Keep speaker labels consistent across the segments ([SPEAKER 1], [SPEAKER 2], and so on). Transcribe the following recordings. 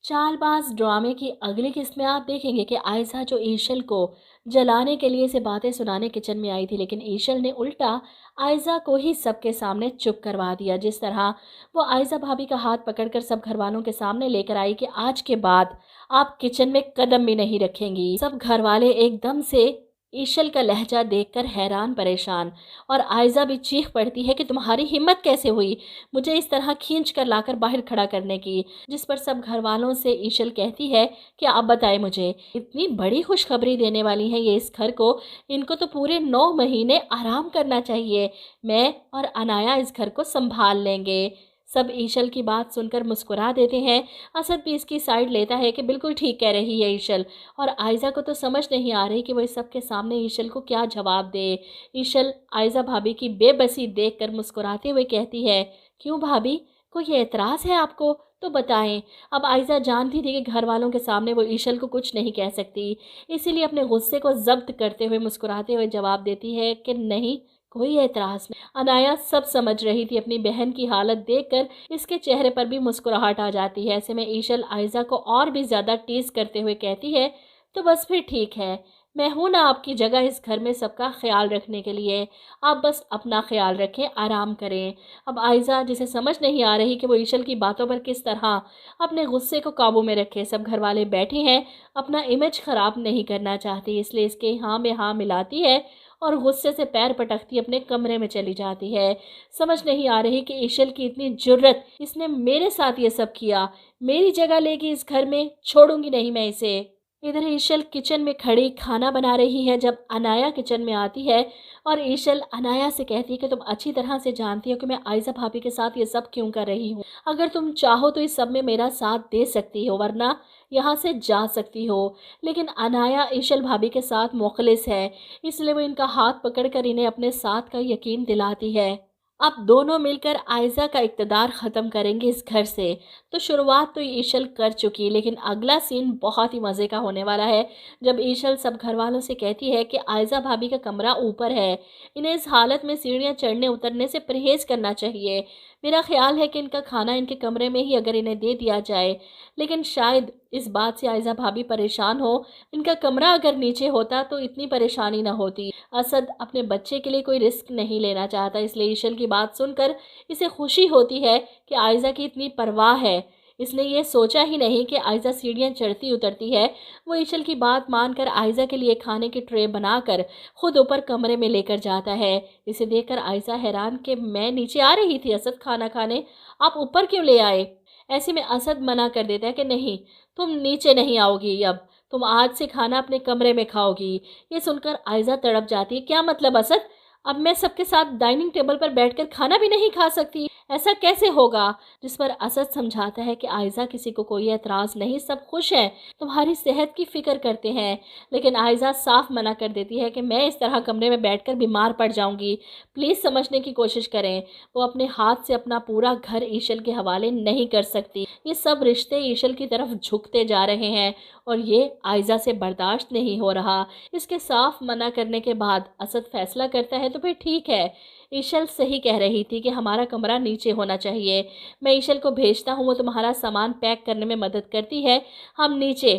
[SPEAKER 1] चाल बाज ड्रामे की अगली किस्त में आप देखेंगे कि आयशा जो ईशल को जलाने के लिए से बातें सुनाने किचन में आई थी, लेकिन ईशल ने उल्टा आयशा को ही सबके सामने चुप करवा दिया। जिस तरह वो आयशा भाभी का हाथ पकड़कर सब घर वालों के सामने लेकर आई कि आज के बाद आप किचन में कदम भी नहीं रखेंगी। सब घर वाले एकदम से ईशल का लहजा देखकर हैरान परेशान, और आयशा भी चीख पड़ती है कि तुम्हारी हिम्मत कैसे हुई मुझे इस तरह खींच कर लाकर बाहर खड़ा करने की। जिस पर सब घर वालों से ईशल कहती है कि आप बताएं मुझे, इतनी बड़ी खुशखबरी देने वाली है ये इस घर को, इनको तो पूरे 9 महीने आराम करना चाहिए। मैं और अनाया इस घर को संभाल लेंगे। सब ईशल की बात सुनकर मुस्कुरा देते हैं। असद भी इसकी साइड लेता है कि बिल्कुल ठीक कह रही है ईशल, और आयशा को तो समझ नहीं आ रही कि वो इस सब के सामने ईशल को क्या जवाब दे। ईशल आयशा भाभी की बेबसी देखकर मुस्कुराते हुए कहती है, क्यों भाभी, कोई एतराज़ है आपको तो बताएं। अब आयशा जानती थी कि घर वालों के सामने वो ईशल को कुछ नहीं कह सकती, इसीलिए अपने गुस्से को जब्त करते हुए मुस्कुराते हुए जवाब देती है कि नहीं, कोई एतराज़ नहीं। अनाया सब समझ रही थी, अपनी बहन की हालत देखकर इसके चेहरे पर भी मुस्कुराहट आ जाती है। ऐसे में ईशल आयशा को और भी ज़्यादा टीज करते हुए कहती है, तो बस फिर ठीक है, मैं हूं ना आपकी जगह इस घर में सबका ख्याल रखने के लिए, आप बस अपना ख्याल रखें, आराम करें। अब आयशा, जिसे समझ नहीं आ रही कि वो ईशल की बातों पर किस तरह अपने गुस्से को काबू में रखे, सब घर वाले बैठे हैं, अपना इमेज ख़राब नहीं करना चाहती, इसलिए इसके हाँ में हाँ मिलाती है और गुस्से से पैर पटकती अपने कमरे में चली जाती है। समझ नहीं आ रही कि ईशल की इतनी जुर्रत, इसने मेरे साथ ये सब किया, मेरी जगह लेगी इस घर में, छोड़ूंगी नहीं मैं इसे। इधर ईशल किचन में खड़ी खाना बना रही है जब अनाया किचन में आती है, और ईशल अनाया से कहती है कि तुम अच्छी तरह से जानती हो कि मैं आयशा भाभी के साथ ये सब क्यों कर रही हूँ। अगर तुम चाहो तो इस सब में मेरा साथ दे सकती हो, वरना यहाँ से जा सकती हो। लेकिन अनाया ईशल भाभी के साथ मुखलिस है, इसलिए वो इनका हाथ पकड़कर इन्हें अपने साथ का यकीन दिलाती है। अब दोनों मिलकर आयशा का इक़्तिदार ख़त्म करेंगे इस घर से। तो शुरुआत तो ईशल कर चुकी, लेकिन अगला सीन बहुत ही मज़े का होने वाला है, जब ईशल सब घर वालों से कहती है कि आयशा भाभी का कमरा ऊपर है, इन्हें इस हालत में सीढ़ियाँ चढ़ने उतरने से परहेज़ करना चाहिए। मेरा ख्याल है कि इनका खाना इनके कमरे में ही अगर इन्हें दे दिया जाए, लेकिन शायद इस बात से आयशा भाभी परेशान हो, इनका कमरा अगर नीचे होता तो इतनी परेशानी ना होती। असद अपने बच्चे के लिए कोई रिस्क नहीं लेना चाहता, इसलिए ईशल की बात सुनकर इसे खुशी होती है कि आयशा की इतनी परवाह है। इसने ये सोचा ही नहीं कि आयशा सीढ़ियाँ चढ़ती उतरती है। वो ईशल की बात मानकर आयशा के लिए खाने की ट्रे बनाकर खुद ऊपर कमरे में लेकर जाता है। इसे देखकर आयशा हैरान कि मैं नीचे आ रही थी असद खाना खाने, आप ऊपर क्यों ले आए। ऐसे में असद मना कर देता है कि नहीं, तुम नीचे नहीं आओगी, अब तुम आज से खाना अपने कमरे में खाओगी। ये सुनकर आयशा तड़प जाती है, क्या मतलब असद, अब मैं सबके साथ डाइनिंग टेबल पर बैठकर खाना भी नहीं खा सकती, ऐसा कैसे होगा। जिस पर असद समझाता है कि आयशा, किसी को कोई एतराज़ नहीं, सब खुश हैं, तुम्हारी सेहत की फ़िक्र करते हैं। लेकिन आयशा साफ मना कर देती है कि मैं इस तरह कमरे में बैठकर बीमार पड़ जाऊंगी, प्लीज़ समझने की कोशिश करें। वो अपने हाथ से अपना पूरा घर ईशल के हवाले नहीं कर सकती। ये सब रिश्ते ईशल की तरफ झुकते जा रहे हैं और ये आयशा से बर्दाश्त नहीं हो रहा। इसके साफ मना करने के बाद असद फैसला करता है, तो फिर ठीक है, ईशल सही कह रही थी कि हमारा कमरा नीचे होना चाहिए। मैं ईशल को भेजता हूँ, वो तुम्हारा सामान पैक करने में मदद करती है, हम नीचे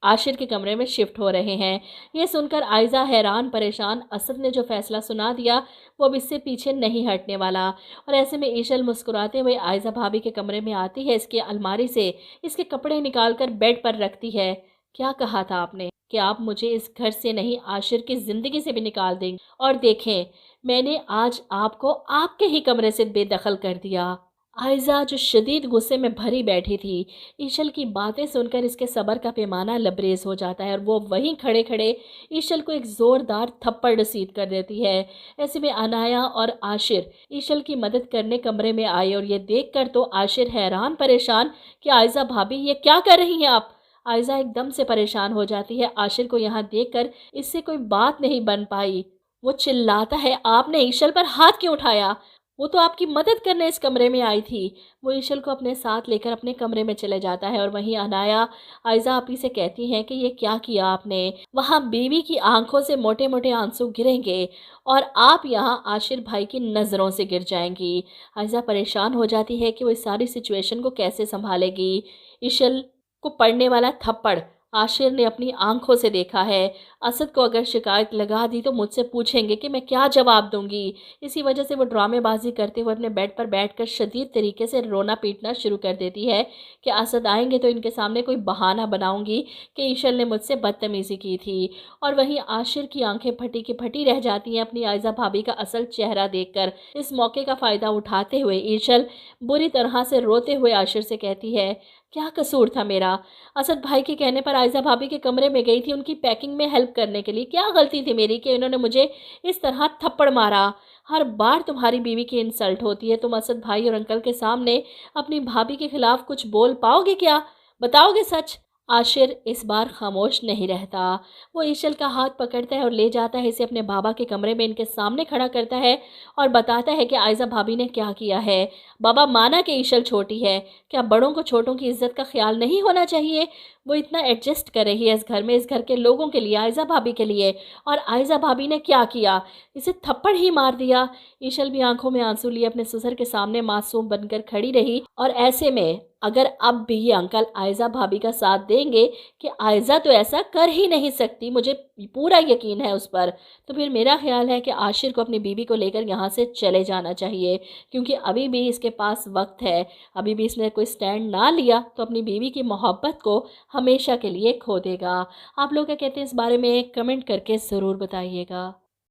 [SPEAKER 1] आशिर के कमरे में शिफ्ट हो रहे हैं। ये सुनकर आयशा हैरान परेशान, असद ने जो फैसला सुना दिया वो अब इससे पीछे नहीं हटने वाला। और ऐसे में ईशल मुस्कुराते हुए आयशा भाभी के कमरे में आती है, इसकी अलमारी से इसके कपड़े निकालकर बेड पर रखती है। क्या कहा था आपने कि आप मुझे इस घर से नहीं, आशिर की ज़िंदगी से भी निकाल देंगे, और देखें मैंने आज आपको आपके ही कमरे से बेदखल कर दिया। आयशा जो शदीद गुस्से में भरी बैठी थी, ईशल की बातें सुनकर इसके सब्र का पैमाना लबरेज हो जाता है और वो वहीं खड़े खड़े ईशल को एक ज़ोरदार थप्पड़ रसीद कर देती है। ऐसे में अनाया और आशिर ईशल की मदद करने कमरे में आए, और ये देखकर तो आशिर हैरान परेशान कि आयशा भाभी ये क्या कर रही हैं आप। आयशा एकदम से परेशान हो जाती है, आशिर को यहाँ देखकर इससे कोई बात नहीं बन पाई। वो चिल्लाता है, आपने ईशल पर हाथ क्यों उठाया, वो तो आपकी मदद करने इस कमरे में आई थी। वो ईशल को अपने साथ लेकर अपने कमरे में चले जाता है, और वहीं अनाया आयशा आपी से कहती हैं कि ये क्या किया आपने। वहाँ बीवी की आंखों से मोटे मोटे आंसू गिरेंगे और आप यहाँ आशिर भाई की नज़रों से गिर जाएंगी। आयशा परेशान हो जाती है कि वो इस सारी सिचुएशन को कैसे संभालेगी। ईशल को पड़ने वाला थप्पड़ आशिर ने अपनी आंखों से देखा है। असद को अगर शिकायत लगा दी तो मुझसे पूछेंगे कि मैं क्या जवाब दूंगी। इसी वजह से वो ड्रामेबाजी करते हुए अपने बेड पर बैठकर शदीद तरीके से रोना पीटना शुरू कर देती है कि असद आएंगे तो इनके सामने कोई बहाना बनाऊंगी कि ईशल ने मुझसे बदतमीज़ी की थी। और वहीं आशिर की आंखें फटी की फटी रह जाती हैं अपनी आयजा भाभी का असल चेहरा देखकर। इस मौके का फ़ायदा उठाते हुए ईशल बुरी तरह से रोते हुए आशिर से कहती है, क्या कसूर था मेरा? असद भाई के कहने पर आयजा भाभी के कमरे में गई थी उनकी पैकिंग में हेल्प करने के लिए। क्या गलती थी मेरी कि इन्होंने मुझे इस तरह थप्पड़ मारा? हर बार तुम्हारी बीवी की इंसल्ट होती है। तुम असद भाई और अंकल के सामने अपनी भाभी के खिलाफ कुछ बोल पाओगे क्या? बताओगे सच? आशिर इस बार खामोश नहीं रहता। वो ईशल का हाथ पकड़ता है और ले जाता है, इसे अपने बाबा के कमरे में इनके सामने खड़ा करता है और बताता है कि आयजा भाभी ने क्या किया है। बाबा, माना कि ईशल छोटी है, क्या बड़ों को छोटों की इज्जत का ख्याल नहीं होना चाहिए? वो इतना एडजस्ट कर रही है इस घर में, इस घर के लोगों के लिए, आयजा भाभी के लिए, और आयजा भाभी ने क्या किया? इसे थप्पड़ ही मार दिया। ईशल भी आंखों में आंसू लिए अपने ससुर के सामने मासूम बनकर खड़ी रही। और ऐसे में अगर अब भी ये अंकल आयजा भाभी का साथ देंगे कि आयजा तो ऐसा कर ही नहीं सकती, मुझे पूरा यकीन है उस पर, तो फिर मेरा ख्याल है कि आशिर को अपनी बीवी को लेकर यहाँ से चले जाना चाहिए, क्योंकि अभी भी इसके पास वक्त है। अभी भी इसने कोई स्टैंड ना लिया तो अपनी बीवी की मोहब्बत को हमेशा के लिए खो देगा। आप लोग क्या कहते हैं इस बारे में? कमेंट करके ज़रूर बताइएगा।